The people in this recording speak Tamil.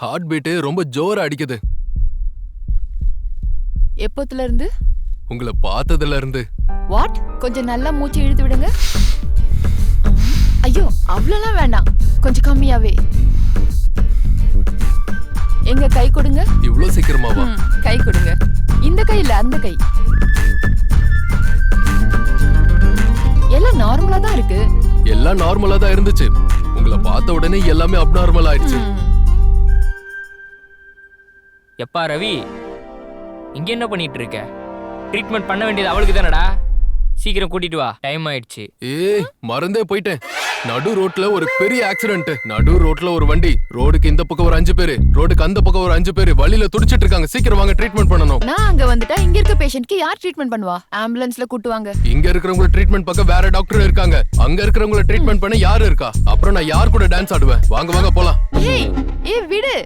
ஹார்ட் பீட் ரொம்ப ஜோரா அடிக்குது. எப்போத்துல இருந்து? உங்களை பார்த்ததுல இருந்து. வாட்? கொஞ்சம் நல்லா மூச்சு இழுத்து விடுங்க. ஐயோ, அவ்வளோலாம் வேண்டாம், கொஞ்சம் கம்மியாவே. எங்க கை கொடுங்க. இவ்ளோ சீக்கிரமாவா? கை கொடுங்க. இந்த கை இல்ல, அந்த கை. எல்லாம் நார்மலா தான் இருக்கு. எல்லாம் நார்மலா தான் இருந்துச்சு. உங்களை பார்த்த உடனே எல்லாமே அப்நார்மல் ஆயிடுச்சு. எப்பா ரவி, இங்க என்ன பண்ணிட்டு இருக்க? ட்ரீட்மெண்ட் பண்ண வேண்டியது அவளுக்கு தானடா. சீக்கிரம் கூட்டிட்டு வா, டைம் ஆயிடுச்சு. ஏய், மறந்தே போயிட்டேன். நடு ரோட்ல ஒரு பெரிய ஆக்சிடென்ட். நடு ரோட்ல ஒரு வண்டி. ரோடுக்கு இந்த பக்கம் ஒரு 5 பேரு, ரோடுக்கு அந்த பக்கம் ஒரு 5 பேரு வழியில துடிச்சிட்டு இருக்காங்க. சீக்கிரம் வாங்க, ட்ரீட்மெண்ட் பண்ணணும். நான் அங்க வந்துட்டா இங்க இருக்க பேஷண்ட்க்கு யார் ட்ரீட்மெண்ட் பண்ணுவா? ஆம்புலன்ஸ்ல கூட்டு வாங்க. இங்க இருக்கிறவங்க ட்ரீட்மெண்ட் பார்க்க வேற டாக்டர் இருக்காங்க. அங்க இருக்கிறவங்க ட்ரீட்மெண்ட் பண்ண யாரு இருக்கா? அப்புறம் நான் யார் கூட டான்ஸ் ஆடுவேன்? வாங்க வாங்க போலாம். ஏய் விடு.